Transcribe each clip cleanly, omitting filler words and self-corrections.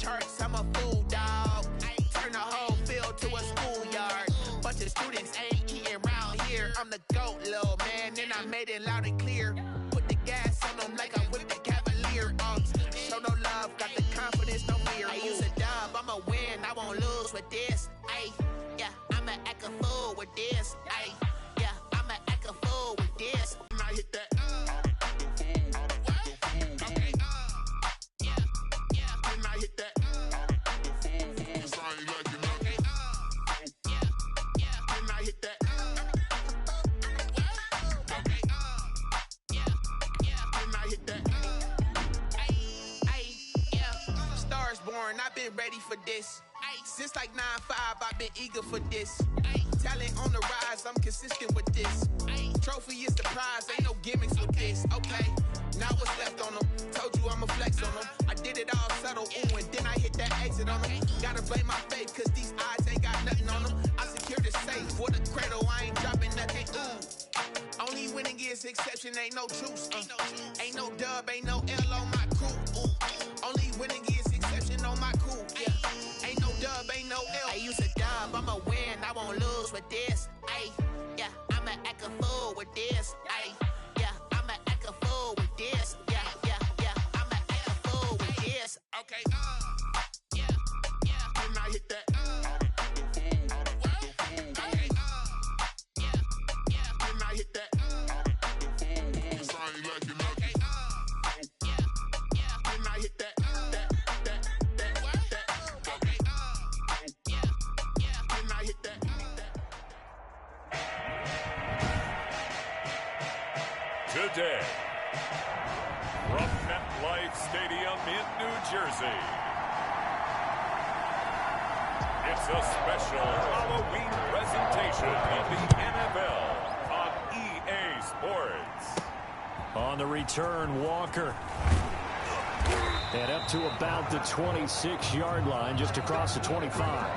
charts, I'm a fool, dog. Turn the whole field to a schoolyard. Bunch of students ain't eating round here. I'm the GOAT, little man, and I made it loud and clear. Put the gas on them like I whipped the Cavalier. Show no love, got the confidence, no fear. I use a dub, I'ma win, I won't lose with this. Ay, yeah, I'ma act a fool with this. Ay, yeah, I'ma act a fool with this. And I hit that. Okay, yeah, yeah. And I hit that. I've been ready for this. Since like 9-5, I've been eager for this. Talent on the rise, I'm consistent with this. Trophy is the prize, ain't no gimmicks with this. Okay, now what's left on them? Told you I'ma flex on them. I did it all subtle, ooh, and then I hit that exit on them. Gotta blame my faith, cause these eyes ain't got nothing on them. I secured the safe for the cradle, I ain't dropping nothing, ooh. Only winning is exception, ain't no truce. Ain't no dub, ain't no L on my crew. Only winning is exception on my crew. Yeah. Ain't no dub, ain't no L. I use a dub, I'ma win, I won't lose with this. Ay, yeah, I'ma act a fool with this. Ay, yeah, I'ma act a fool with this. Yeah, yeah, yeah, I'ma act a fool with this. Okay, yeah, yeah, and I hit that. Okay, yeah, yeah, and I hit that. Today, from MetLife Stadium in New Jersey, it's a special Halloween presentation of the NFL on EA Sports. On the return, Walker. And up to about the 26-yard line, just across the 25.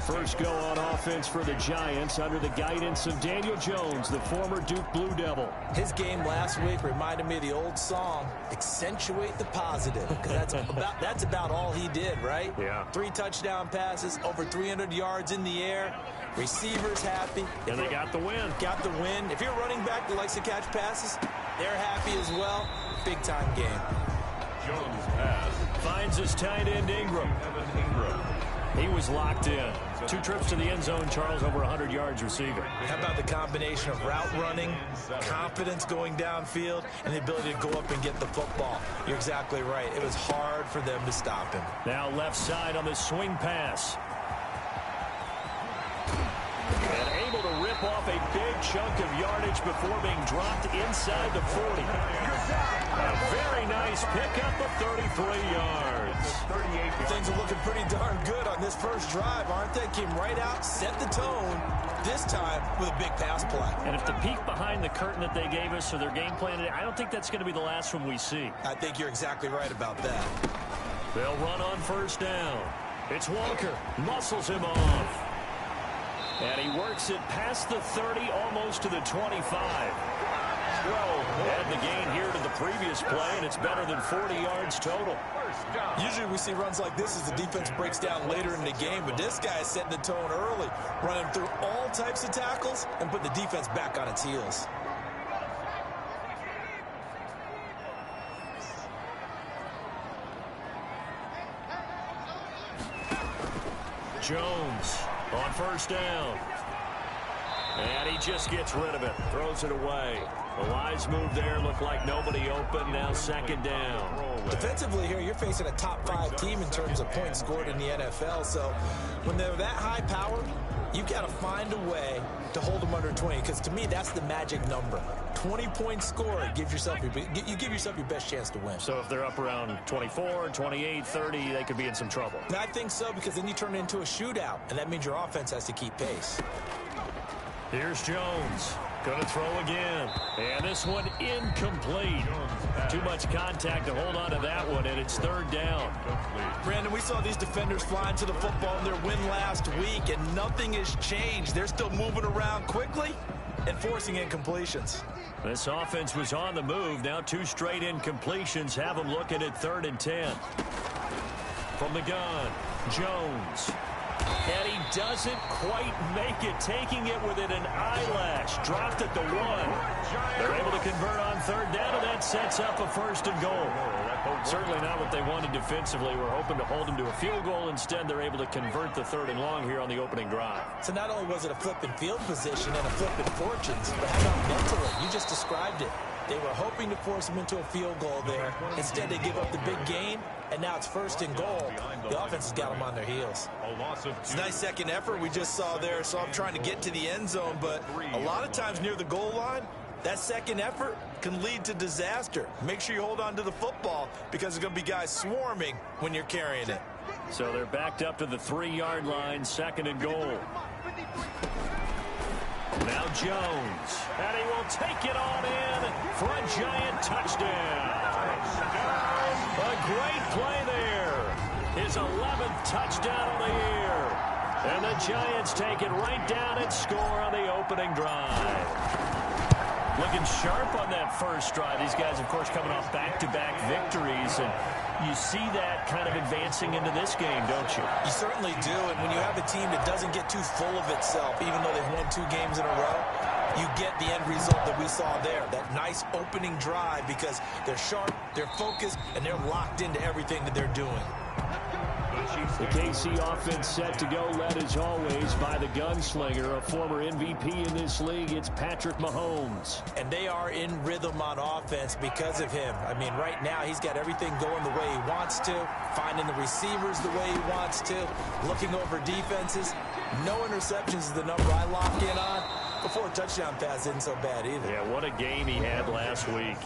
First go on offense for the Giants under the guidance of Daniel Jones, the former Duke Blue Devil. His game last week reminded me of the old song, accentuate the positive, because that's about all he did, right? Yeah. 3 touchdown passes, over 300 yards in the air, receivers happy. And they got the win. Got the win. If you're a running back that likes to catch passes, they're happy as well. Big-time game. Jones pass. Finds his tight end Ingram. He was locked in. 2 trips to the end zone, Charles, over 100 yards receiving. How about the combination of route running, confidence going downfield, and the ability to go up and get the football? You're exactly right. It was hard for them to stop him. Now left side on the swing pass. And able to rip off a big chunk of yardage before being dropped inside the 40. A very nice pickup of 33 yards. 38. Things are looking pretty darn good on this first drive, aren't they? Came right out, set the tone, this time with a big pass play. And if the peek behind the curtain that they gave us or their game plan, I don't think that's going to be the last one we see. I think you're exactly right about that. They'll run on first down. It's Walker. Muscles him off. And he works it past the 30, almost to the 25. Add the gain here to the previous play, and it's better than 40 yards total. Usually we see runs like this as the defense breaks down later in the game, but this guy is setting the tone early, running through all types of tackles and putting the defense back on its heels. Jones on first down. And he just gets rid of it, throws it away. The wise move there, looked like nobody open, now second down. Defensively here, you're facing a top 5 team in terms of points scored in the NFL, so when they're that high powered, you got to find a way to hold them under 20, because to me, that's the magic number. 20 points scored, you give yourself your best chance to win. So if they're up around 24, 28, 30, they could be in some trouble. And I think so, because then you turn it into a shootout, and that means your offense has to keep pace. Here's Jones. Going to throw again. And this one incomplete. Too much contact to hold on to that one, and it's third down. Brandon, we saw these defenders flying to the football in their win last week, and nothing has changed. They're still moving around quickly. and forcing incompletions. This offense was on the move. Now 2 straight incompletions have them looking at 3rd and 10. From the gun, Jones. And he doesn't quite make it, taking it within an eyelash. Dropped at the 1. They're able to convert on 3rd down, and that sets up a 1st and goal. Certainly not what they wanted defensively. We're hoping to hold them to a field goal. Instead, they're able to convert the 3rd and long here on the opening drive. So not only was it a flipping field position and a flipping fortunes, but how about mentally? You just described it. They were hoping to force him into a field goal there. Instead, they give up the big gain, and now it's 1st and goal. The offense has got them on their heels. It's a nice second effort we just saw there. So I'm trying to get to the end zone, but a lot of times near the goal line, that second effort can lead to disaster. Make sure you hold on to the football because there's going to be guys swarming when you're carrying it. So they're backed up to the 3-yard line, 2nd and goal. Now Jones, and he will take it on in for a giant touchdown. A great play there. His 11th touchdown of the year. And the Giants take it right down and score on the opening drive. Looking sharp on that first drive. These guys, of course, coming off back-to-back victories, and you see that kind of advancing into this game, don't you? You certainly do, and when you have a team that doesn't get too full of itself, even though they've won 2 games in a row, you get the end result that we saw there, that nice opening drive, because they're sharp, they're focused, and they're locked into everything that they're doing. The KC offense set to go, led as always by the gunslinger, a former MVP in this league. It's Patrick Mahomes. And they are in rhythm on offense because of him. I mean, right now he's got everything going the way he wants to, finding the receivers the way he wants to, looking over defenses. No interceptions is the number I lock in on. Before a touchdown pass isn't so bad either. Yeah, what a game he had last week.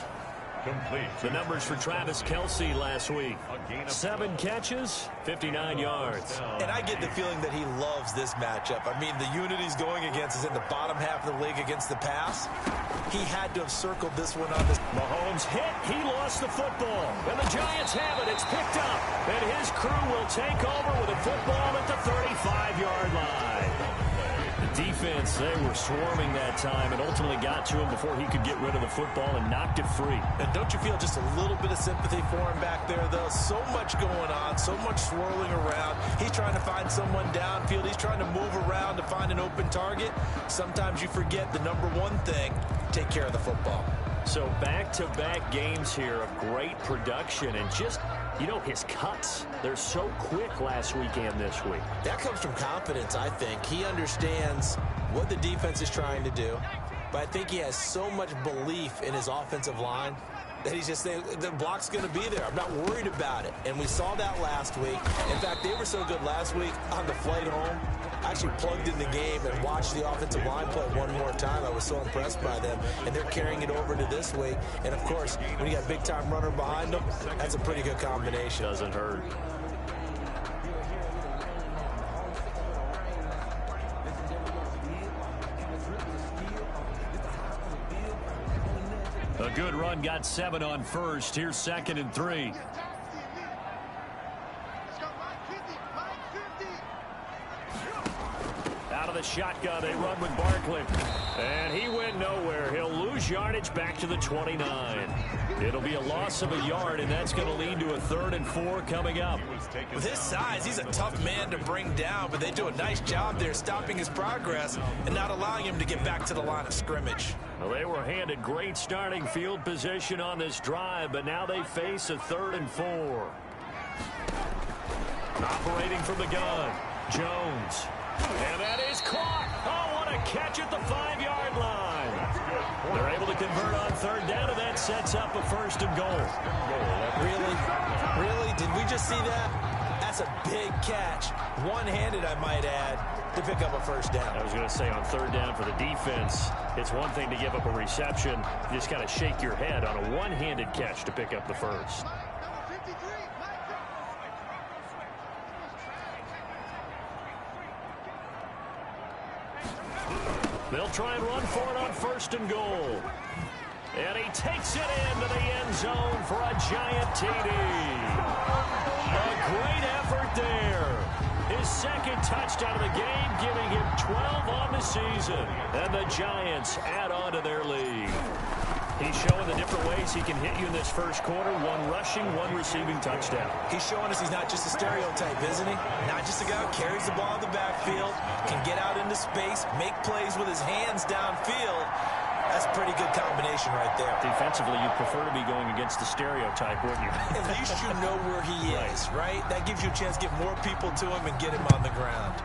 The numbers for Travis Kelce last week. 7 catches, 59 yards. And I get the feeling that he loves this matchup. I mean, the unit he's going against is in the bottom half of the league against the pass. He had to have circled this one on this. Mahomes hit. He lost the football. And the Giants have it. It's picked up. And his crew will take over with a football at the 35-yard line. The defense, they were swarming that time and ultimately got to him before he could get rid of the football and knocked it free. And don't you feel just a little bit of sympathy for him back there, though? So much going on, so much swirling around. He's trying to find someone downfield. He's trying to move around to find an open target. Sometimes you forget the number one thing, take care of the football. So back-to-back games here of great production and just, you know, his cuts. They're so quick last week and this week. That comes from confidence, I think. He understands what the defense is trying to do, but I think he has so much belief in his offensive line that he's just saying, the block's going to be there. I'm not worried about it. And we saw that last week. In fact, they were so good last week on the flight home. I actually plugged in the game and watched the offensive line play one more time. I was so impressed by them. And they're carrying it over to this week. And, of course, when you got a big-time runner behind them, that's a pretty good combination. Doesn't hurt. A good run, got 7 on first. Here's 2nd and 3. Out of the shotgun, they run with Barkley. And he went nowhere. He'll lose yardage back to the 29. It'll be a loss of a yard, and that's going to lead to a 3rd and 4 coming up. With his size, he's a tough man to bring down, but they do a nice job there stopping his progress and not allowing him to get back to the line of scrimmage. Well, they were handed great starting field position on this drive, but now they face a 3rd and 4. Operating from the gun, Jones. And that is caught. Oh, what a catch at the 5-yard line. They're able to convert on 3rd down, and that sets up a 1st and goal. Really? Did we just see that? That's a big catch. One-handed, I might add, to pick up a 1st down. I was going to say on 3rd down for the defense, it's one thing to give up a reception. You just kind of shake your head on a one-handed catch to pick up the 1st. They'll try and run for it on 1st and goal. And he takes it into the end zone for a giant TD. A great effort there. His his second touchdown of the game, giving him 12 on the season. And the Giants add on to their lead. He's showing the different ways he can hit you in this first quarter. One rushing, one receiving touchdown. He's showing us he's not just a stereotype, isn't he? Not just a guy who carries the ball in the backfield, can get out into space, make plays with his hands downfield. That's a pretty good combination right there. Defensively, you'd prefer to be going against the stereotype, wouldn't you? At least you know where he is, right? That gives you a chance to get more people to him and get him on the ground.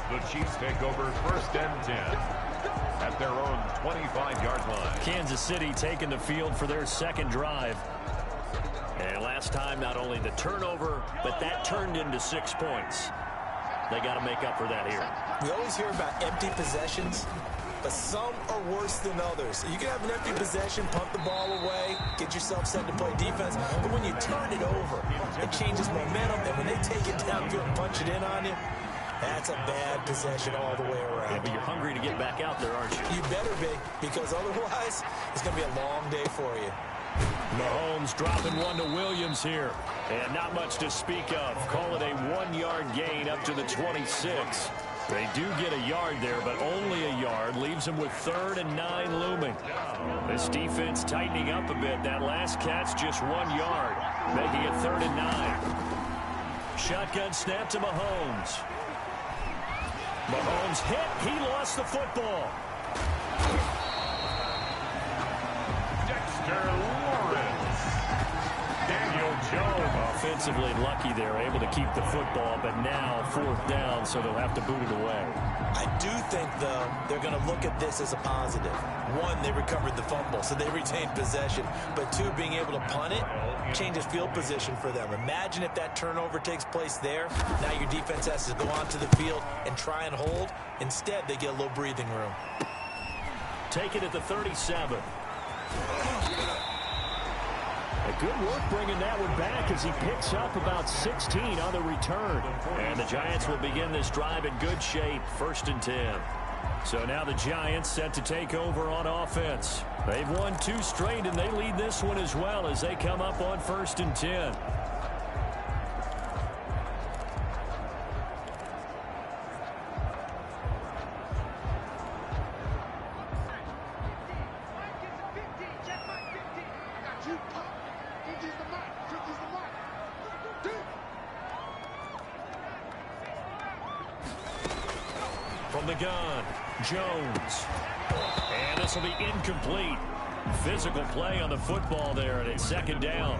The Chiefs take over 1st and 10 at their own 25-yard line. Kansas City taking the field for their second drive. And last time, not only the turnover, but that turned into 6 points. They got to make up for that here. We always hear about empty possessions, but some are worse than others. You can have an empty possession, punt the ball away, get yourself set to play defense, but when you turn it over, it changes momentum, and when they take it downfield and punch it in on you, that's a bad possession all the way around. Yeah, but you're hungry to get back out there, aren't you? You better be, because otherwise, it's going to be a long day for you. Mahomes dropping one to Williams here. And not much to speak of. Call it a 1-yard gain up to the 26. They do get a yard there, but only a yard. Leaves them with 3rd and 9 looming. This defense tightening up a bit. That last catch just 1 yard, making it 3rd and 9. Shotgun snap to Mahomes. Mahomes hit. He lost the football. Offensively lucky they're able to keep the football, but now 4th down, so they'll have to boot it away. I do think, though, they're going to look at this as a positive. 1, they recovered the fumble, so they retained possession. But 2, being able to punt it changes field position for them. Imagine if that turnover takes place there. Now your defense has to go onto the field and try and hold. Instead, they get a little breathing room. Take it at the 37. A good work bringing that one back as he picks up about 16 on the return. And the Giants will begin this drive in good shape, 1st and 10. So now the Giants set to take over on offense. They've won 2 straight, and they lead this one as well as they come up on 1st and 10. From the gun, Jones. And this will be incomplete. Physical play on the football there, and it's 2nd down.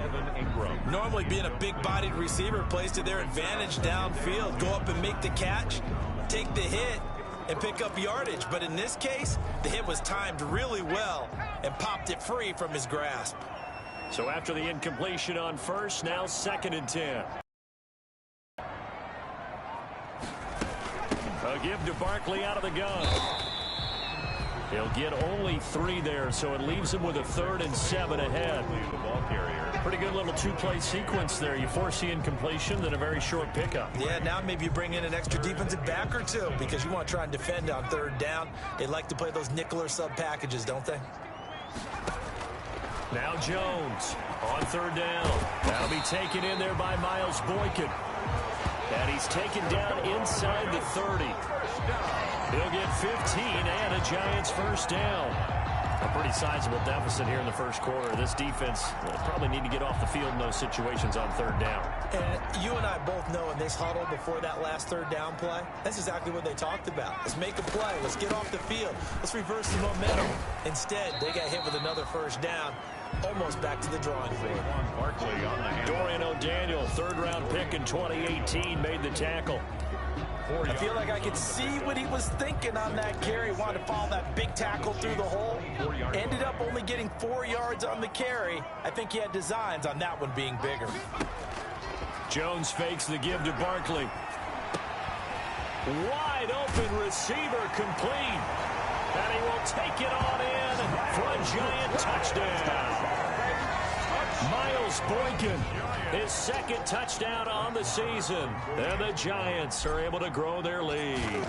Normally being a big-bodied receiver plays to their advantage downfield. Go up and make the catch, take the hit, and pick up yardage. But in this case, the hit was timed really well and popped it free from his grasp. So after the incompletion on 1st, now 2nd and 10. A give to Barkley out of the gun. He'll get only 3 there, so it leaves him with a 3rd and 7 ahead. Pretty good little 2-play sequence there. You force the incompletion, then a very short pickup. Yeah, now maybe you bring in an extra defensive back or 2 because you want to try and defend on 3rd down. They like to play those nickel or sub packages, don't they? Now Jones on 3rd down. That'll be taken in there by Miles Boykin. And he's taken down inside the 30. He'll get 15 and a Giants 1st down. A pretty sizable deficit here in the first quarter. This defense will probably need to get off the field in those situations on 3rd down. And you and I both know in this huddle before that last 3rd down play, that's exactly what they talked about. Let's make a play. Let's get off the field. Let's reverse the momentum. Instead, they got hit with another 1st down. Almost back to the drawing board. Dorian O'Daniel, 3rd-round pick in 2018, made the tackle. I feel like I could see what he was thinking on that carry. Wanted to follow that big tackle through the hole. Ended up only getting 4 yards on the carry. I think he had designs on that one being bigger. Jones fakes the give to Barkley. Wide open receiver complete. And he will take it on in for a Giant touchdown. Miles Boykin, his 2nd touchdown on the season. And the Giants are able to grow their lead.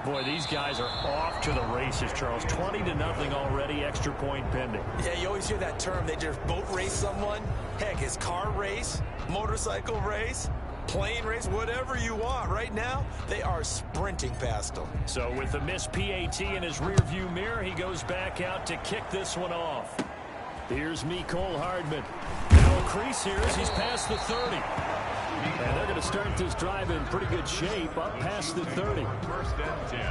Boy, these guys are off to the races, Charles. 20-0 already, extra point pending. Yeah, you always hear that term. They just boat race someone. Heck, it's car race, motorcycle race, plane race, whatever you want. Right now, they are sprinting past them. So with the missed PAT in his rearview mirror, he goes back out to kick this one off. Here's Mecole Hardman. Now a crease here as he's past the 30. And they're going to start this drive in pretty good shape, up past the 30. First and 10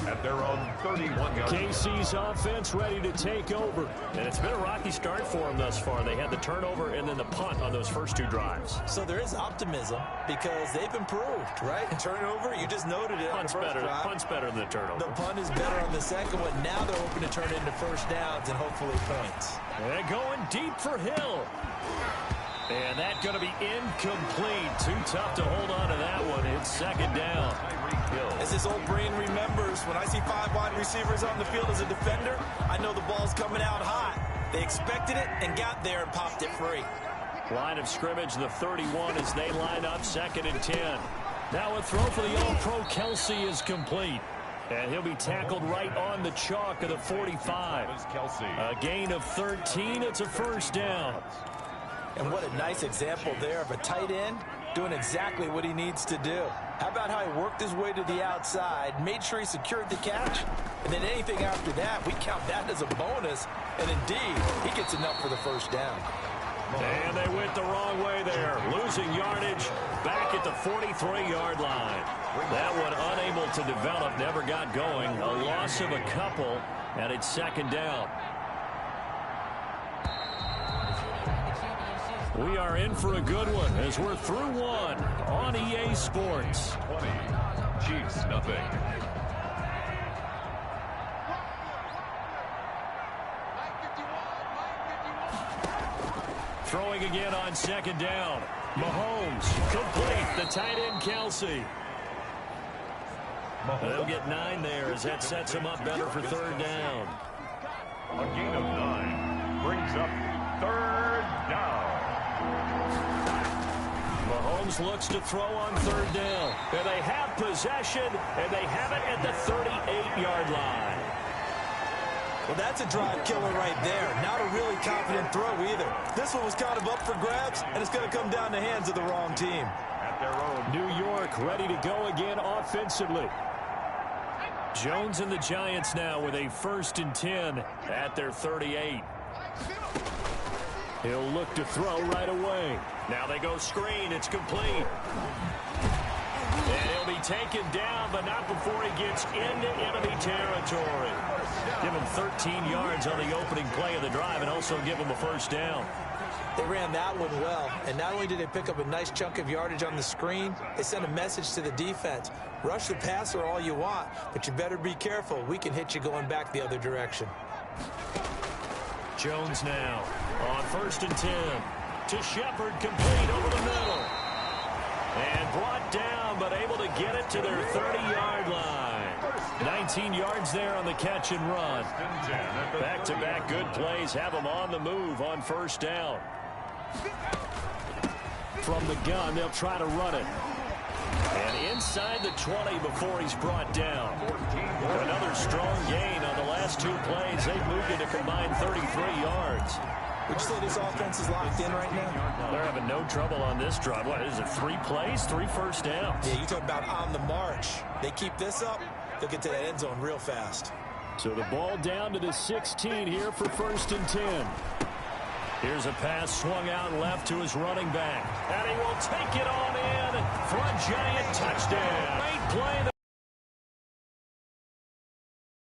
at their own 31-yard. KC's offense ready to take over. And it's been a rocky start for them thus far. They had the turnover and then the punt on those first two drives. So there is optimism because they've improved, right? Turnover, you just noted it. Punt's better than the turnover. The punt is better on the second one. Now they're hoping to turn it into first downs and hopefully points. And going deep for Hill. And that's going to be incomplete. Too tough to hold on to that one. It's second down. As his old brain remembers, when I see 5 wide receivers on the field as a defender, I know the ball's coming out hot. They expected it and got there and popped it free. Line of scrimmage, the 31 as they line up, second and 10. Now a throw for the All-Pro Kelsey is complete. And he'll be tackled right on the chalk of the 45. A gain of 13. It's a first down. And what a nice example there of a tight end doing exactly what he needs to do. How about how he worked his way to the outside, made sure he secured the catch, and then anything after that, we count that as a bonus. And indeed, he gets enough for the first down. And they went the wrong way there, losing yardage back at the 43-yard line. That one unable to develop, never got going. A loss of a couple, and it's second down. We are in for a good one as we're through one on EA Sports. 20, Chiefs nothing. Throwing again on second down. Mahomes complete. The tight end Kelsey. They'll get 9 there as that sets him up better for third down. A gain of 9 brings up third down. Mahomes looks to throw on third down. And they have possession, and they have it at the 38-yard line. Well, that's a drive killer right there. Not a really confident throw either. This one was kind of up for grabs, and it's going to come down the hands of the wrong team. At their own New York ready to go again offensively. Jones and the Giants now with a 1st and 10 at their 38. He'll look to throw right away. Now they go screen. It's complete. And he'll be taken down, but not before he gets into enemy territory. Give him 13 yards on the opening play of the drive and also give him a first down. They ran that one well, and not only did they pick up a nice chunk of yardage on the screen, they sent a message to the defense. Rush the passer all you want, but you better be careful. We can hit you going back the other direction. Jones now on 1st and 10 to Shepard, complete over the middle. And brought down, but able to get it to their 30-yard line. 19 yards there on the catch and run. Back-to-back good plays have them on the move on first down. From the gun, they'll try to run it. And inside the 20 before he's brought down. Another strong gain on the last 2 plays. They've moved it to combined 33 yards. Would you say this offense is locked in right now? They're having no trouble on this drive. What is it, 3 plays, 3 first downs? Yeah, you talk about on the march. They keep this up, they'll get to that end zone real fast. So the ball down to the 16 here for 1st and 10. Here's a pass swung out left to his running back. And he will take it on in for a giant touchdown. Great play.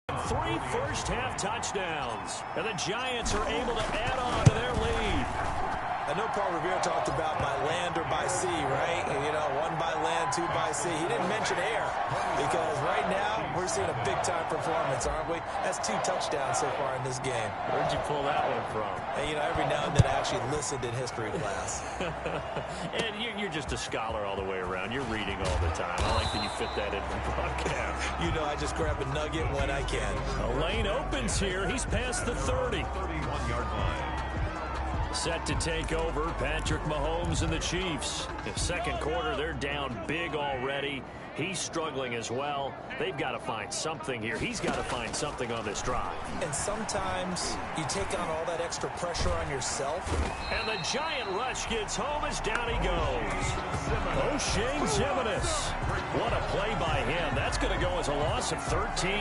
3 first-half touchdowns. And the Giants are able to add on to their lead. I know Paul Revere talked about by land or by sea, right? You know, 1 by land, 2 by sea. He didn't mention air because right now we're seeing a big-time performance, aren't we? That's 2 touchdowns so far in this game. Where'd you pull that one from? And, you know, every now and then I actually listened in history class. And you're just a scholar all the way around. You're reading all the time. I like that you fit that in the broadcast. You know, I just grab a nugget when I can. A lane opens here. He's past the 30. 31-yard line. Set to take over, Patrick Mahomes and the Chiefs. In second quarter, they're down big already. He's struggling as well. They've got to find something here. He's got to find something on this drive. And sometimes you take on all that extra pressure on yourself. And the giant rush gets home as down he goes. O'Shane Zimenez. What a play by him. That's going to go as a loss of 13.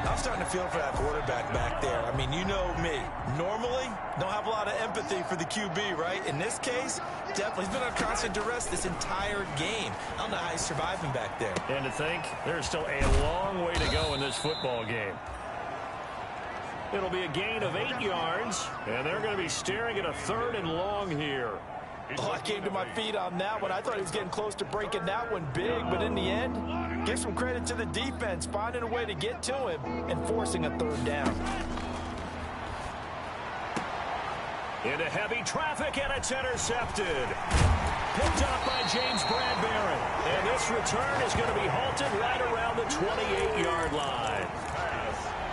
I'm starting to feel for that quarterback back there. I mean, you know me. Normally, don't have a lot of empathy for the QB, right? In this case, definitely. He's been on constant duress this entire game. I don't know how he's surviving back there. And to think, there's still a long way to go in this football game. It'll be a gain of 8 yards, and they're going to be staring at a 3rd and long here. Oh, I came to my feet on that one. I thought he was getting close to breaking that one big, but in the end, give some credit to the defense, finding a way to get to him and forcing a 3rd down. Into heavy traffic, and it's intercepted. Picked up by James Bradbury. And this return is going to be halted right around the 28-yard line.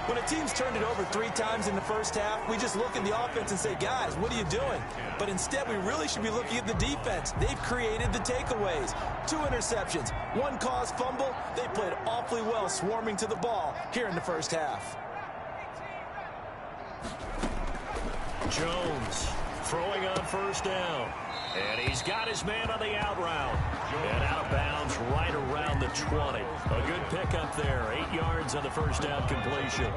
When a team's turned it over 3 times in the first half, we just look at the offense and say, guys, what are you doing? But instead, we really should be looking at the defense. They've created the takeaways. 2 interceptions, 1 caused fumble. They played awfully well swarming to the ball here in the first half. Jones throwing on 1st down. And he's got his man on the out route. And out of bounds right around the 20. A good pickup there. 8 yards on the 1st down completion.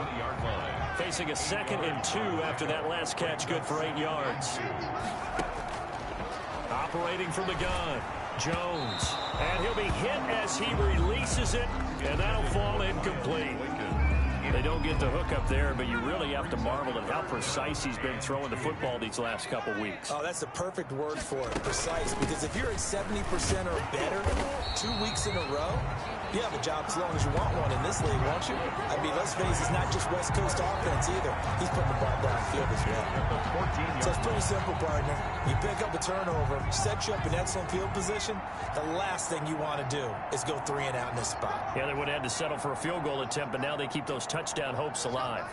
Facing a 2nd and 2 after that last catch. Good for 8 yards. Operating from the gun. Jones. And he'll be hit as he releases it. And that'll fall incomplete. They don't get the hook up there, but you really have to marvel at how precise he's been throwing the football these last couple weeks. Oh, that's the perfect word for it, precise. Because if you're at 70% or better 2 weeks in a row, you have a job as long as you want one in this league, won't you? I mean, let's face it, it's not just West Coast offense either. He's putting the ball downfield as well. So it's pretty simple, partner. You pick up a turnover, set you up in excellent field position. The last thing you want to do is go 3 and out in this spot. Yeah, they would have had to settle for a field goal attempt, but now they keep those touchdown hopes alive.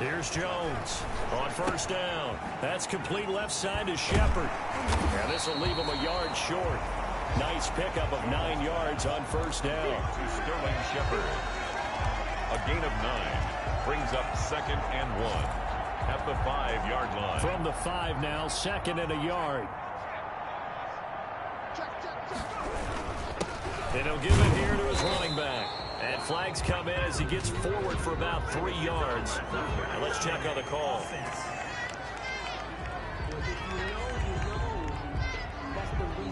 Here's Jones on 1st down. That's complete left side to Shepard. And this will leave him a yard short. Nice pickup of 9 yards on 1st down. To Sterling Shepard. A gain of 9 brings up 2nd and 1 at the 5-yard line. From the 5 now, 2nd and a yard. And he'll give it here to his running back. And flags come in as he gets forward for about 3 yards. And let's check on the call.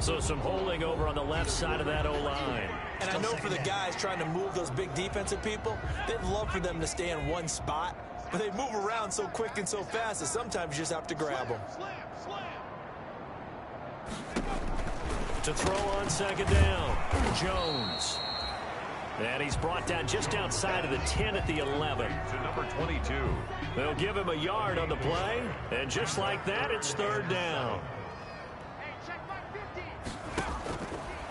So some holding over on the left side of that O-line. And I know for the guys trying to move those big defensive people, they'd love for them to stay in one spot. But they move around so quick and so fast that sometimes you just have to grab them. To throw on 2nd down, Jones. And he's brought down just outside of the 10 at the 11. To number 22. They'll give him a yard on the play. And just like that, it's 3rd down.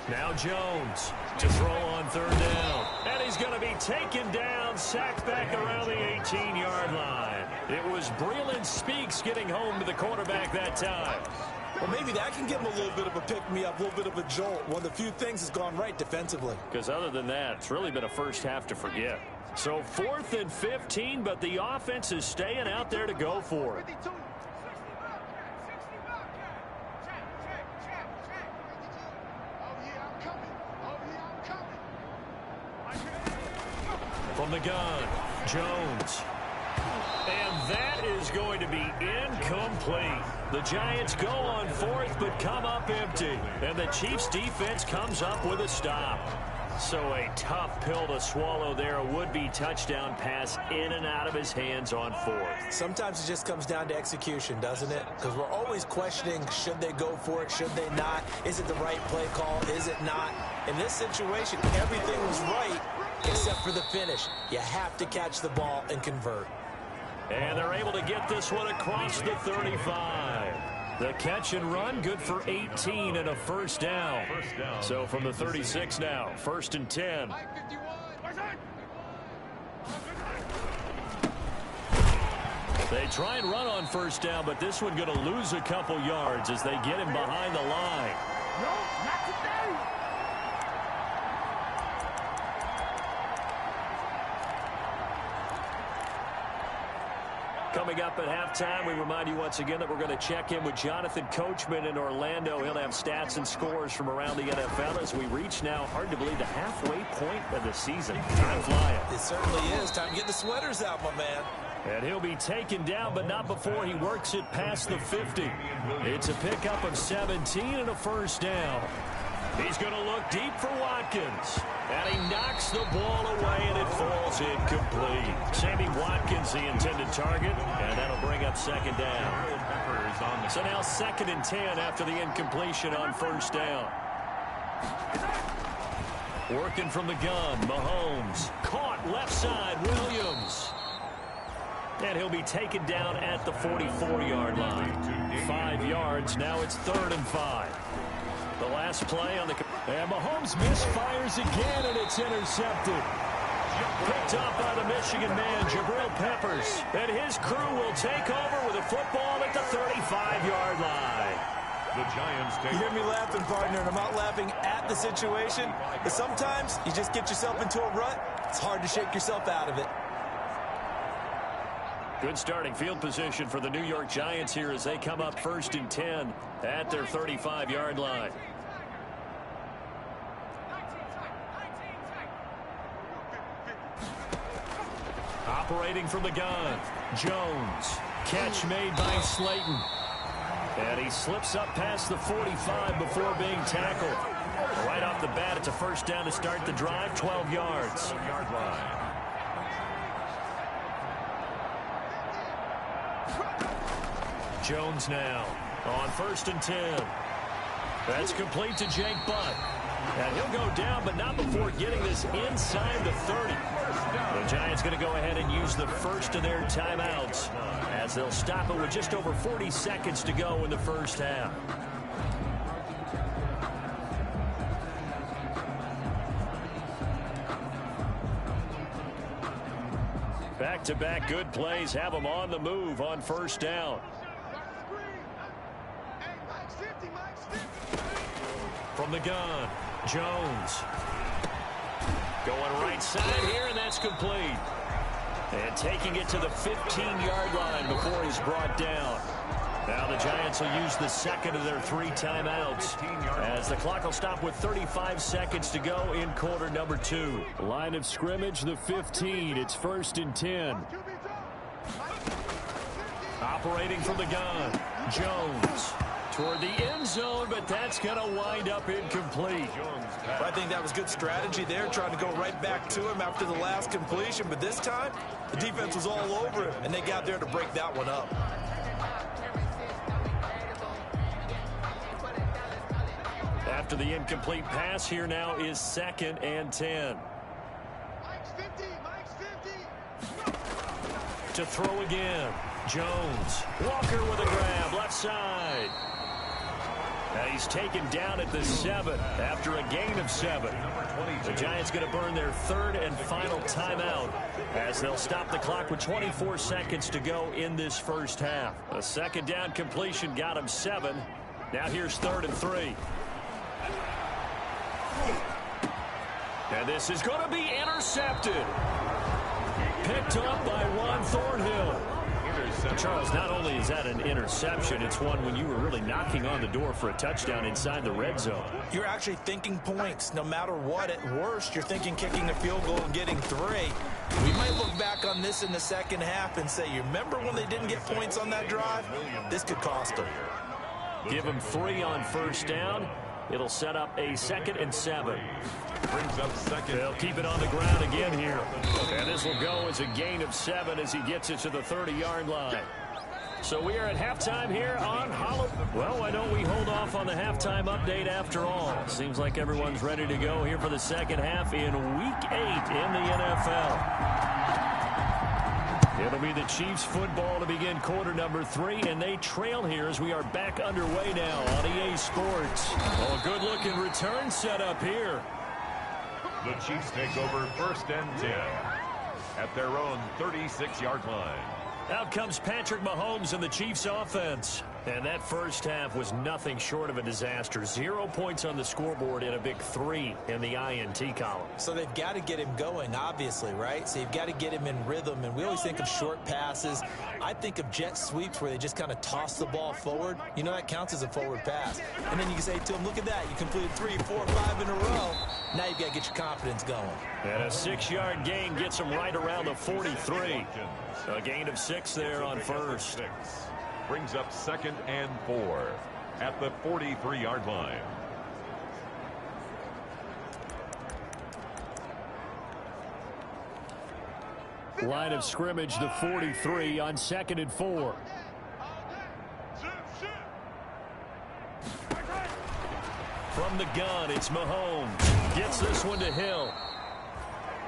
Now Jones to throw on 3rd down. And he's going to be taken down, sacked back around the 18-yard line. It was Breland Speaks getting home to the quarterback that time. Well, maybe that can give him a little bit of a pick-me-up, a little bit of a jolt. One of the few things that's gone right defensively. Because other than that, it's really been a first half to forget. So 4th and 15, but the offense is staying out there to go for it. From the gun, Jones. And that is going to be incomplete. The Giants go on 4th, but come up empty. And the Chiefs' defense comes up with a stop. So a tough pill to swallow there. A would-be touchdown pass in and out of his hands on 4th. Sometimes it just comes down to execution, doesn't it? Because we're always questioning, should they go for it, should they not? Is it the right play call? Is it not? In this situation, everything was right except for the finish. You have to catch the ball and convert. And they're able to get this one across the 35. The catch and run, good for 18 and a 1st down. So from the 36 now, 1st and 10. They try and run on 1st down, but this one going to lose a couple yards as they get him behind the line. Coming up at halftime, we remind you once again that we're going to check in with Jonathan Coachman in Orlando. He'll have stats and scores from around the NFL as we reach now, hard to believe, the halfway point of the season. Time flying. It certainly is. Time to get the sweaters out, my man. And he'll be taken down, but not before he works it past the 50. It's a pickup of 17 and a first down. He's going to look deep for Watkins. And he knocks the ball away, and it falls incomplete. Sammy Watkins, the intended target, and that'll bring up second down. So now 2nd and 10 after the incompletion on first down. Working from the gun, Mahomes. Caught left side, Williams. And he'll be taken down at the 44-yard line. 5 yards, now it's 3rd and 5. The last play on the... And Mahomes misfires again, and it's intercepted. Picked up by the Michigan man, Jabril Peppers. And his crew will take over with a football at the 35-yard line. The Giants take... You hear me laughing, partner, and I'm not laughing at the situation. But sometimes you just get yourself into a rut. It's hard to shake yourself out of it. Good starting field position for the New York Giants here as they come up 1st and 10 at their 35-yard line. Operating from the gun, Jones. Catch made by Slayton. And he slips up past the 45 before being tackled. Right off the bat, it's a first down to start the drive, 12 yards. Jones now on 1st and 10. That's complete to Jake Butt. And he'll go down, but not before getting this inside the 30. The Giants going to go ahead and use the first of their timeouts as they'll stop it with just over 40 seconds to go in the first half. Back-to-back good plays have them on the move on first down. From the gun, Jones. Going right side here, and that's complete. And taking it to the 15-yard line before he's brought down. Now the Giants will use the second of their 3 timeouts as the clock will stop with 35 seconds to go in quarter number 2. Line of scrimmage, the 15. It's 1st and 10. Operating from the gun, Jones. Toward the end zone, but that's going to wind up incomplete. I think that was good strategy there, trying to go right back to him after the last completion. But this time, the defense was all over him, and they got there to break that one up. After the incomplete pass, here now is 2nd and 10. To throw again, Jones. Walker with a grab, left side. And he's taken down at the 7 after a gain of 7. The Giants going to burn their 3rd and final timeout as they'll stop the clock with 24 seconds to go in this first half. A 2nd down completion got him 7. Now here's 3rd and 3. And this is going to be intercepted. Picked up by Juan Thornhill. Charles, not only is that an interception, it's one when you were really knocking on the door for a touchdown inside the red zone. You're actually thinking points. No matter what, at worst, you're thinking kicking a field goal and getting 3. We might look back on this in the second half and say, you remember when they didn't get points on that drive? This could cost them. Give them 3 on first down. It'll set up a 2nd and 7. Brings up 2nd. They'll keep it on the ground again here. And this will go as a gain of 7 as he gets it to the 30-yard line. So we are at halftime here on Halloween. Well, why don't we hold off on the halftime update after all? Seems like everyone's ready to go here for the second half in Week 8 in the NFL. It'll be the Chiefs football to begin quarter number 3, and they trail here as we are back underway now on EA Sports. Oh, a good-looking return set up here. The Chiefs take over 1st and 10 at their own 36-yard line. Out comes Patrick Mahomes and the Chiefs offense. And that first half was nothing short of a disaster. 0 points on the scoreboard and a big 3 in the INT column. So they've got to get him going, obviously, right? So you've got to get him in rhythm. And we always think of short passes. I think of jet sweeps where they just kind of toss the ball forward. You know, that counts as a forward pass. And then you can say to him, look at that. You completed 3, 4, 5 in a row. Now you've got to get your confidence going. And a 6-yard gain gets him right around the 43. A gain of 6 there on first. Brings up 2nd and 4 at the 43-yard line. Line of scrimmage, the 43 on 2nd and 4. From the gun, it's Mahomes. Gets this one to Hill.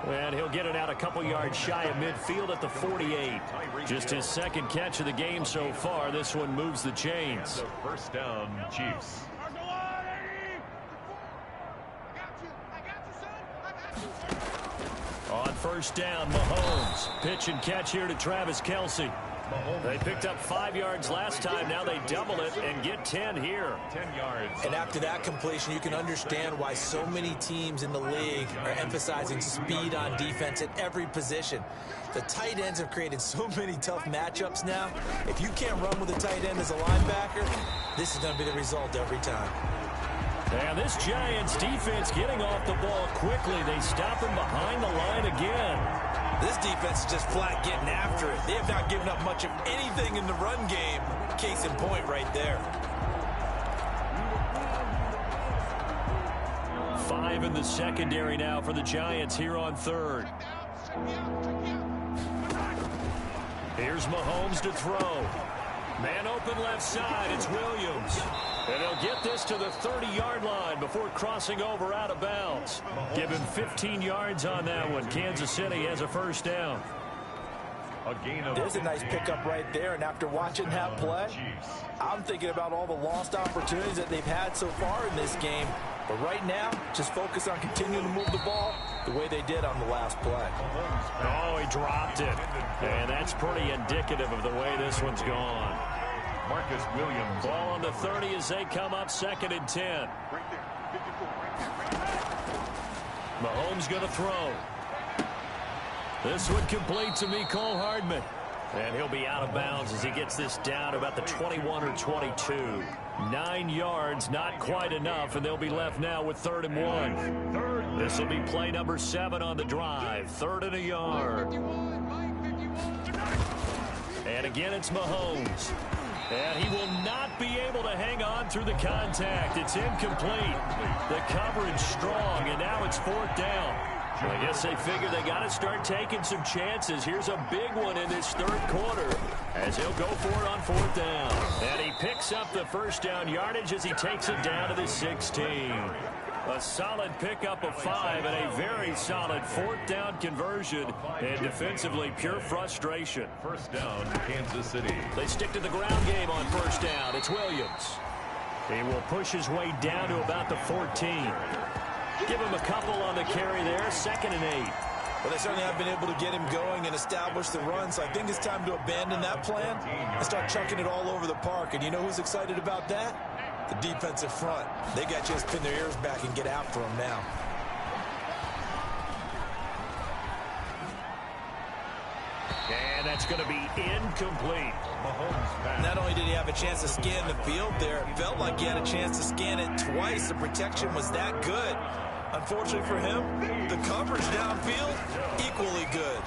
And he'll get it out a couple yards shy of midfield at the 48. Just his 2nd catch of the game so far. This one moves the chains. First down, Chiefs. On first down, Mahomes. Pitch and catch here to Travis Kelce. They picked up 5 yards last time. Now they double it and get 10 here. 10 yards. And after that completion, you can understand why so many teams in the league are emphasizing speed on defense at every position. The tight ends have created so many tough matchups now. If you can't run with a tight end as a linebacker, this is going to be the result every time. And this Giants defense getting off the ball quickly. They stop him behind the line again. This defense is just flat getting after it. They have not given up much of anything in the run game. Case in point right there. 5 in the secondary now for the Giants here on 3rd. Here's Mahomes to throw. Man open left side. It's Williams. And he'll get this to the 30-yard line before crossing over out of bounds. Give him 15 yards on that one. Kansas City has a first down. There's a nice pickup right there, and after watching that play, I'm thinking about all the lost opportunities that they've had so far in this game. But right now, just focus on continuing to move the ball the way they did on the last play. Oh, he dropped it. And that's pretty indicative of the way this one's gone. Marcus Williams. Ball on the 30 as they come up 2nd and 10. Mahomes going to throw. This one complete to Mecole Hardman. And he'll be out of bounds as he gets this down about the 21 or 22. 9 yards, not quite enough, and they'll be left now with 3rd and 1. This will be play number 7 on the drive. 3rd and a yard. And again, it's Mahomes. And he will not be able to hang on through the contact. It's incomplete. The coverage strong, and now it's 4th down. I guess they figure they got to start taking some chances. Here's a big one in this 3rd quarter as he'll go for it on 4th down. And he picks up the first down yardage as he takes it down to the 16. A solid pickup of 5 and a very solid 4th down conversion. And defensively, pure frustration. First down, Kansas City. They stick to the ground game on first down. It's Williams. He will push his way down to about the 14. Give him a couple on the carry there. 2nd and 8. Well, they certainly have been able to get him going and establish the run, so I think it's time to abandon that plan and start chucking it all over the park. And you know who's excited about that? The defensive front. They got to just pin their ears back and get after him now. And that's going to be incomplete. Not only did he have a chance to scan the field there, it felt like he had a chance to scan it twice. The protection was that good. Unfortunately for him, the coverage downfield, equally good.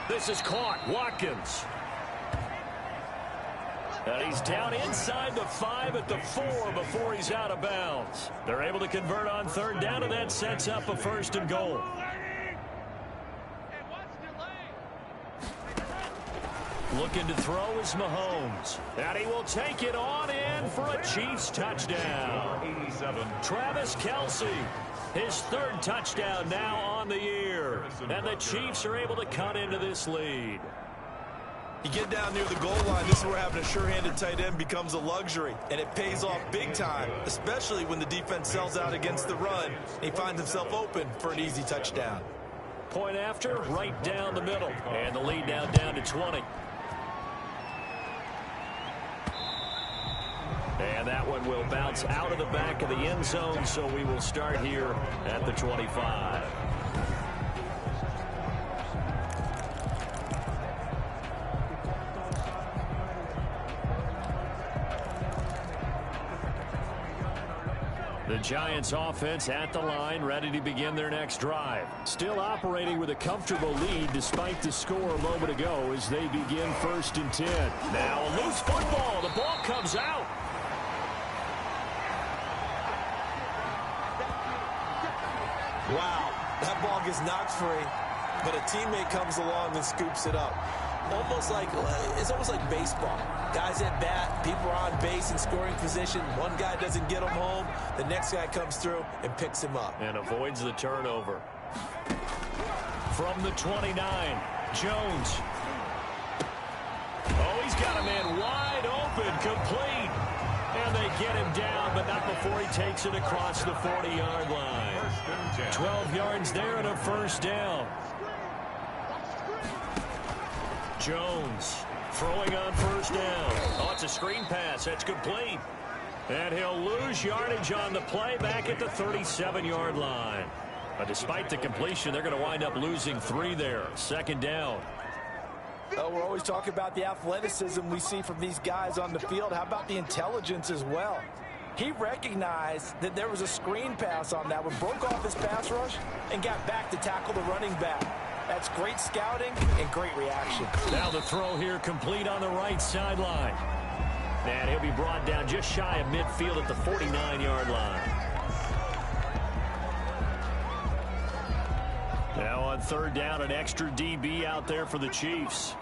This is caught. Watkins. And he's down inside the 5 at the 4 before he's out of bounds. They're able to convert on 3rd down, and that sets up a 1st and goal. Looking to throw is Mahomes. And he will take it on in for a Chiefs touchdown. 87. Travis Kelce, his 3rd touchdown now on the year. And the Chiefs are able to cut into this lead. You get down near the goal line, this is where having a sure-handed tight end becomes a luxury, and it pays off big time, especially when the defense sells out against the run, and he finds himself open for an easy touchdown. Point after, right down the middle. And the lead now down to 20. And that one will bounce out of the back of the end zone, so we will start here at the 25. The Giants offense at the line, ready to begin their next drive. Still operating with a comfortable lead despite the score a moment ago as they begin 1st and 10. Now a loose football. The ball comes out. Wow, that ball gets knocked free, but a teammate comes along and scoops it up. It's almost like baseball. Guys at bat, people are on base in scoring position. One guy doesn't get him home. The next guy comes through and picks him up. And avoids the turnover. From the 29, Jones. Oh, he's got a man wide open, complete. And they get him down, but not before he takes it across the 40-yard line. 12 yards there and a 1st down. Jones throwing on 1st down. Oh, it's a screen pass. That's complete. And he'll lose yardage on the play back at the 37-yard line. But despite the completion, they're going to wind up losing 3 there. 2nd down. We're always talking about the athleticism we see from these guys on the field. How about the intelligence as well? He recognized that there was a screen pass on that one, broke off his pass rush, and got back to tackle the running back. That's great scouting and great reaction. Now the throw here complete on the right sideline. And he'll be brought down just shy of midfield at the 49-yard line. Now on 3rd down, an extra DB out there for the Chiefs.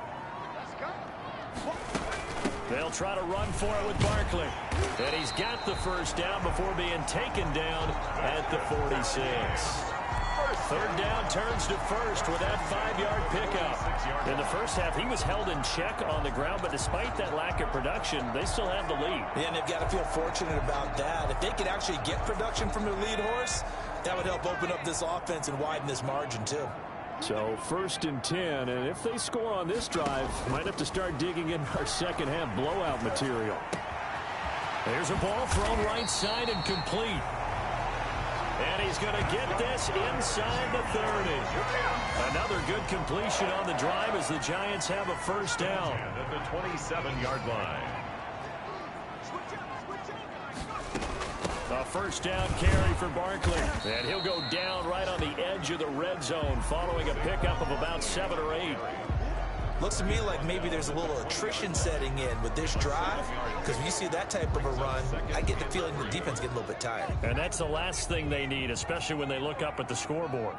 They'll try to run for it with Barkley. And he's got the 1st down before being taken down at the 46. 3rd down turns to 1st with that 5-yard pickup. In the first half, he was held in check on the ground, but despite that lack of production, they still have the lead. Yeah, and they've got to feel fortunate about that. If they could actually get production from their lead horse, that would help open up this offense and widen this margin, too. So 1st and 10, and if they score on this drive, might have to start digging in our second half blowout material. There's a ball thrown right side and complete. And he's going to get this inside the 30. Another good completion on the drive as the Giants have a 1st down. At the 27-yard line. A 1st down carry for Barkley. And he'll go down right on the edge of the red zone following a pickup of about 7 or 8. Looks to me like maybe there's a little attrition setting in with this drive, because when you see that type of a run, I get the feeling the defense getting a little bit tired. And that's the last thing they need, especially when they look up at the scoreboard.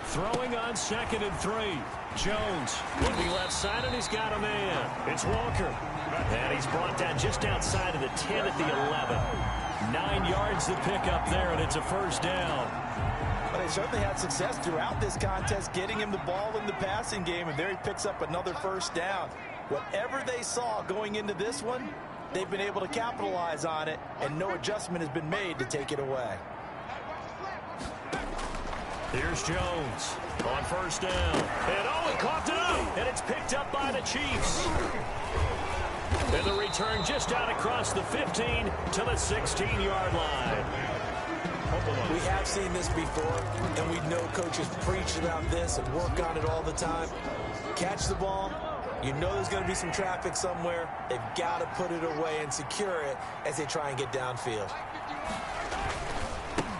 Throwing on 2nd and 3. Jones looking left side, and he's got a man. It's Walker. And he's brought down just outside of the 10 at the 11. 9 yards to pick up there, and it's a 1st down. But they certainly had success throughout this contest, getting him the ball in the passing game, and there he picks up another 1st down. Whatever they saw going into this one, they've been able to capitalize on it, and no adjustment has been made to take it away. Here's Jones on 1st down. And oh, he caught it, and it's picked up by the Chiefs. And the return just out across the 15 to the 16-yard line. We have seen this before, and we know coaches preach about this and work on it all the time. Catch the ball. You know there's going to be some traffic somewhere. They've got to put it away and secure it as they try and get downfield.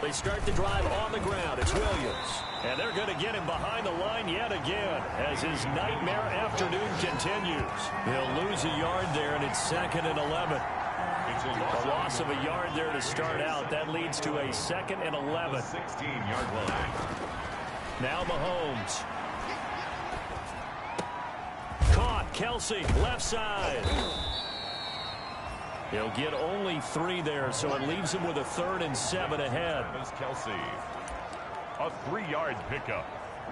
They start the drive on the ground. It's Williams. And they're going to get him behind the line yet again as his nightmare afternoon continues. He'll lose a yard there, and it's 2nd and 11. A loss of a yard there to start out. That leads to a 2nd and 11. 16-yard line. Now Mahomes. Caught. Kelsey, left side. He'll get only 3 there, so it leaves him with a 3rd and 7 ahead. There's Kelsey. A 3-yard pickup.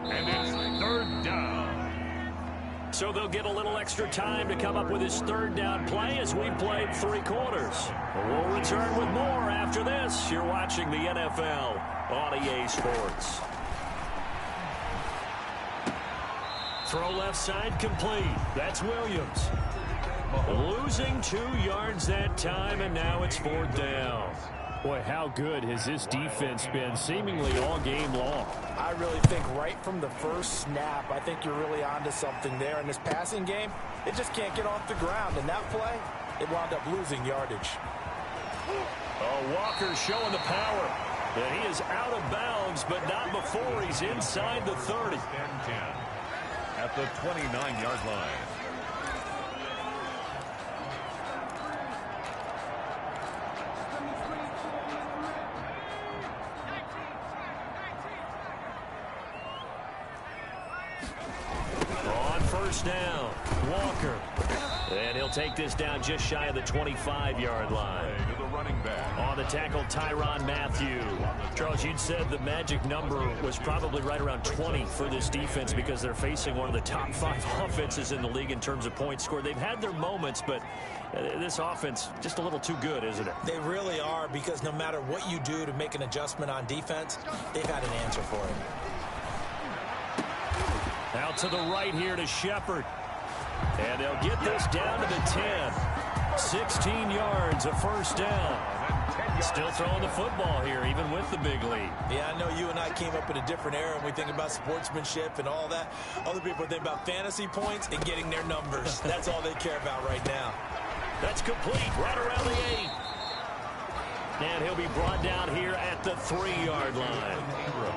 And it's 3rd down. So they'll get a little extra time to come up with his third down play as we played 3 quarters. We'll return with more after this. You're watching the NFL on EA Sports. Throw left side complete. That's Williams. Losing 2 yards that time, and now it's 4th down. Boy, how good has this defense been seemingly all game long? I really think right from the first snap, I think you're really onto something there. In this passing game, it just can't get off the ground. And that play, it wound up losing yardage. Oh, Walker showing the power. And he is out of bounds, but not before he's inside the 30. At the 29-yard line. On first down, Walker. And he'll take this down just shy of the 25-yard line. To the running back. On the tackle, Tyrann Mathieu. Charles, you'd said the magic number was probably right around 20 for this defense because they're facing one of the top 5 offenses in the league in terms of points scored. They've had their moments, but this offense just a little too good, isn't it? They really are, because no matter what you do to make an adjustment on defense, they've had an answer for it. Out to the right here to Shepard. And they'll get this down to the 10. 16 yards, a first down. Still throwing the football here, even with the big lead. Yeah, I know you and I came up in a different era, and we think about sportsmanship and all that. Other people think about fantasy points and getting their numbers. That's all they care about right now. That's complete, right around the 8. And he'll be brought down here at the 3-yard line.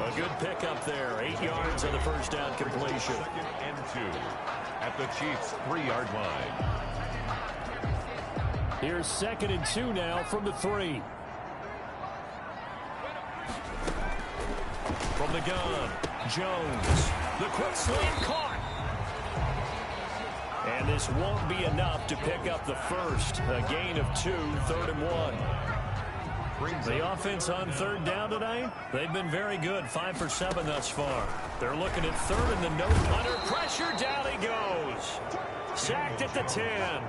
A good pickup there. 8 yards on the first down completion. 2nd and 2 at the Chiefs' 3-yard line. Here's 2nd and 2 now from the 3. From the gun, Jones. The quick slant caught. And this won't be enough to pick up the first. A gain of 2, 3rd and 1. The offense on 3rd down tonight, they've been very good, 5 for 7 thus far. They're looking at 3rd and the no. Under pressure, down he goes. Sacked at the 10.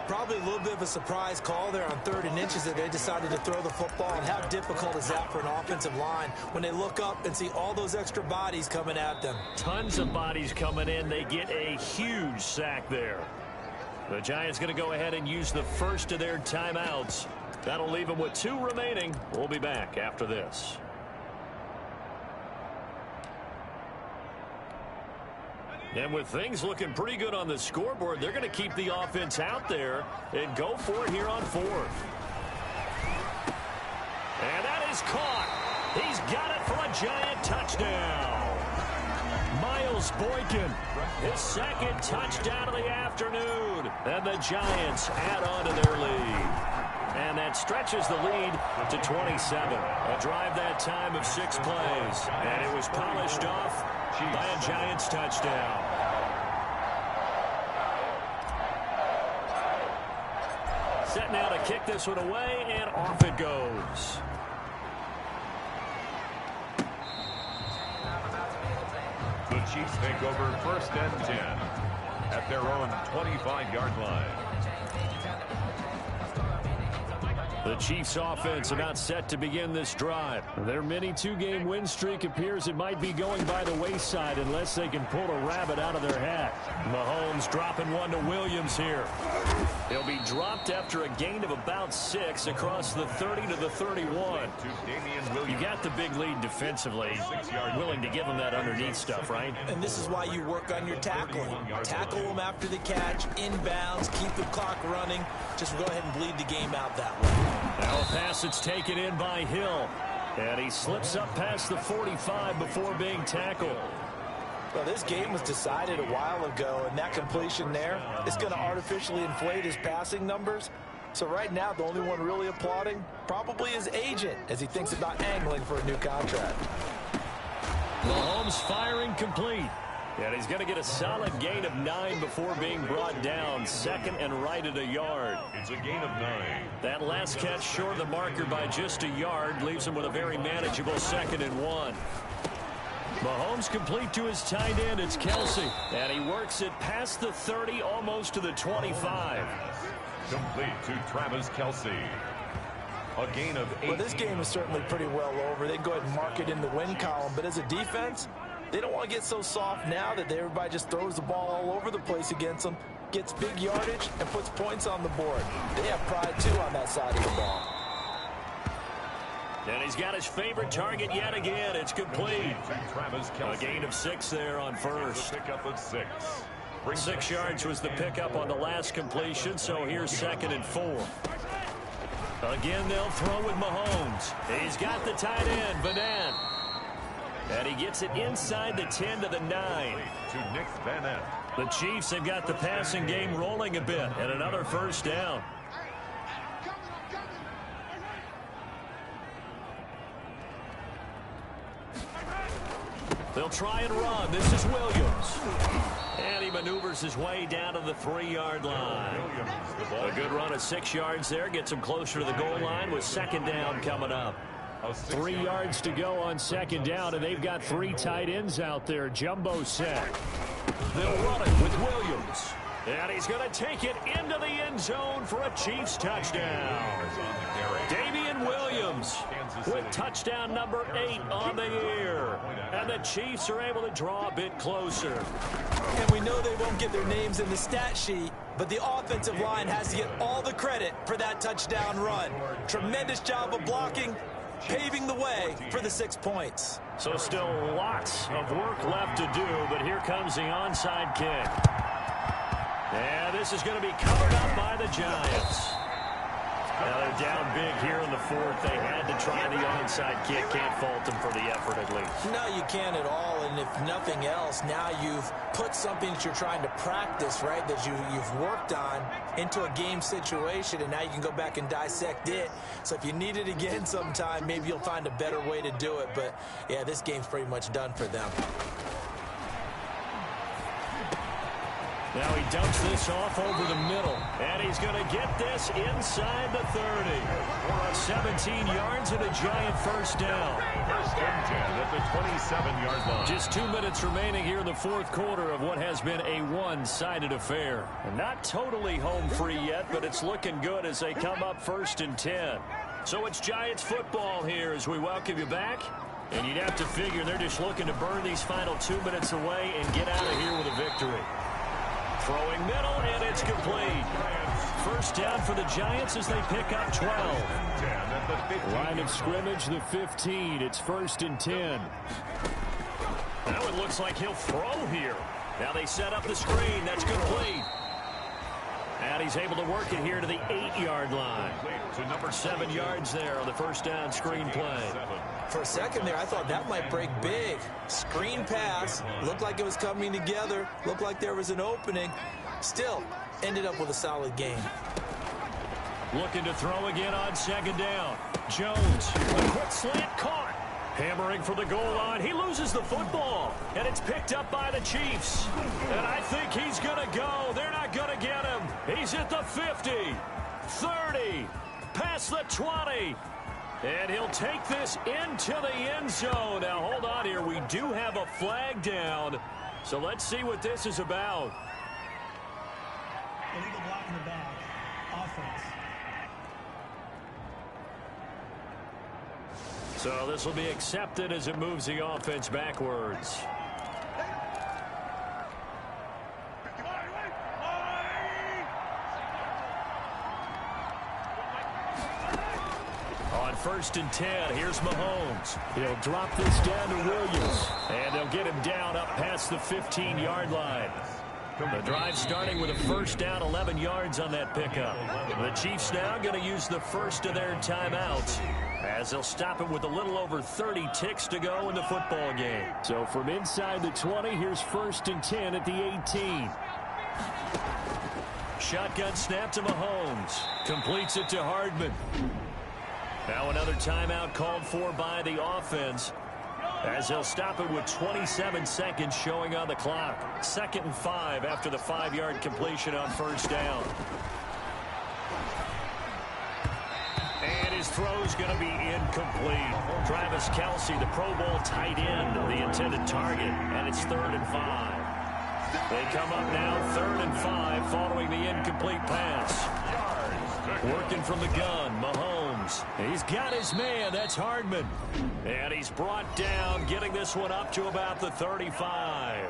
Probably a little bit of a surprise call there on 3rd and inches that they decided to throw the football. And how difficult is that for an offensive line when they look up and see all those extra bodies coming at them? Tons of bodies coming in. They get a huge sack there. The Giants going to go ahead and use the first of their timeouts. That'll leave them with 2 remaining. We'll be back after this. And with things looking pretty good on the scoreboard, they're going to keep the offense out there and go for it here on 4th. And that is caught. He's got it for a Giant touchdown. Miles Boykin, his 2nd touchdown of the afternoon. And the Giants add on to their lead. And that stretches the lead to 27. A drive that time of 6 plays. And it was polished off by a Giants touchdown. Set now to kick this one away, and off it goes. The Chiefs take over 1st and 10 at their own 25-yard line. The Chiefs offense about set to begin this drive. Their mini 2-game win streak appears it might be going by the wayside unless they can pull a rabbit out of their hat. Mahomes dropping one to Williams here. He'll be dropped after a gain of about 6 across the 30 to the 31. You got the big lead defensively. Willing to give them that underneath stuff, right? And this is why you work on your tackling. Tackle them after the catch, inbounds, keep the clock running. Just go ahead and bleed the game out that way. Now a pass that's taken in by Hill. And he slips up past the 45 before being tackled. Well, this game was decided a while ago, and that completion there is going to artificially inflate his passing numbers. So right now, the only one really applauding probably his agent as he thinks about angling for a new contract. Mahomes firing complete. And he's going to get a solid gain of 9 before being brought down. 2nd and right at a yard. It's a gain of 9. That last catch short of the marker by just a yard leaves him with a very manageable 2nd and 1. Mahomes complete to his tight end. It's Kelsey. And he works it past the 30, almost to the 25. Complete to Travis Kelsey. A gain of 8. Well, this game is certainly pretty well over. They can go ahead and mark it in the win column. But as a defense, they don't want to get so soft now that everybody just throws the ball all over the place against them, gets big yardage, and puts points on the board. They have pride, too, on that side of the ball. And he's got his favorite target yet again. It's complete. A gain of 6 there on first. Pickup of 6. 6 yards was the pickup on the last completion, so here's 2nd and 4. Again, they'll throw with Mahomes. He's got the tight end, Van Nant. And he gets it inside the 10 to the 9. To Nick Van Nant. The Chiefs have got the passing game rolling a bit, and another first down. They'll try and run. This is Williams. And he maneuvers his way down to the 3-yard line. A good run of 6 yards there. Gets him closer to the goal line with 2nd down coming up. 3 yards to go on 2nd down, and they've got 3 tight ends out there. Jumbo set. They'll run it with Williams. And he's going to take it into the end zone for a Chiefs touchdown. Damian Williams with touchdown number 8 on the year. And the Chiefs are able to draw a bit closer. And we know they won't get their names in the stat sheet, but the offensive line has to get all the credit for that touchdown run. Tremendous job of blocking, paving the way for the 6 points. So still lots of work left to do, but here comes the onside kick. And this is going to be covered up by the Giants. Now they're down big here in the 4th. They had to try the onside kick. Can't fault them for the effort at least. No, you can't at all. And if nothing else, now you've put something that you're trying to practice, right, that you've worked on into a game situation, and now you can go back and dissect it. So if you need it again sometime, maybe you'll find a better way to do it. But, yeah, this game's pretty much done for them. Now he dumps this off over the middle, and he's going to get this inside the 30. 17 yards and a giant first down. First and 10 at the 27-yard line. Just 2 minutes remaining here in the 4th quarter of what has been a one-sided affair. And not totally home free yet, but it's looking good as they come up 1st and 10. So it's Giants football here as we welcome you back. And you'd have to figure they're just looking to burn these final 2 minutes away and get out of here with a victory. Throwing middle, and it's complete. First down for the Giants as they pick up 12. Line of scrimmage, the 15. It's 1st and 10. Now it looks like he'll throw here. Now they set up the screen. That's complete. And he's able to work it here to the 8-yard line. To number 7 yards there on the first down screen play. For a second there, I thought that might break big. Screen pass. Looked like it was coming together. Looked like there was an opening. Still, ended up with a solid game. Looking to throw again on 2nd down. Jones, a quick slant caught. Hammering for the goal line. He loses the football. And it's picked up by the Chiefs. And I think he's going to go. They're not going to get him. He's at the 50, 30, past the 20. And he'll take this into the end zone. Now, hold on here. We do have a flag down. So let's see what this is about. Illegal block in the back. Offense. So this will be accepted as it moves the offense backwards. On 1st and 10, here's Mahomes. He'll drop this down to Williams. And they'll get him down up past the 15-yard line. The drive starting with a first down, 11 yards on that pickup. The Chiefs now going to use the first of their timeouts as they'll stop it with a little over 30 ticks to go in the football game. So from inside the 20, here's 1st and 10 at the 18. Shotgun snap to Mahomes. Completes it to Hardman. Now another timeout called for by the offense as they'll stop it with 27 seconds showing on the clock. 2nd and 5 after the 5-yard completion on first down. And his throw's going to be incomplete. Travis Kelce, the Pro Bowl tight end, the intended target, and it's 3rd and 5. They come up now 3rd and 5 following the incomplete pass. Working from the gun, Mahomes. He's got his man. That's Hardman. And he's brought down, getting this one up to about the 35.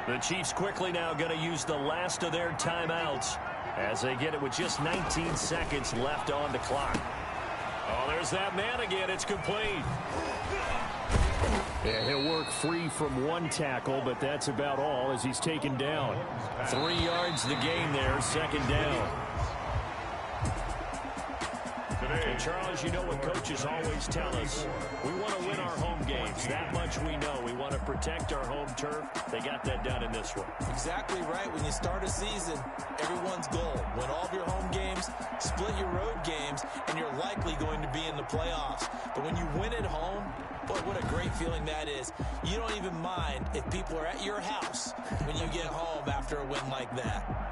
The Chiefs quickly now going to use the last of their timeouts as they get it with just 19 seconds left on the clock. Oh, there's that man again. It's complete. Yeah, he'll work free from one tackle, but that's about all as he's taken down. 3 yards the gain there, 2nd down. And Charles, you know what coaches always tell us. We want to win our home games. That much we know. We want to protect our home turf. They got that done in this one. Exactly right. When you start a season, everyone's goal: win all of your home games, split your road games, and you're likely going to be in the playoffs. But when you win at home, boy, what a great feeling that is. You don't even mind if people are at your house when you get home after a win like that.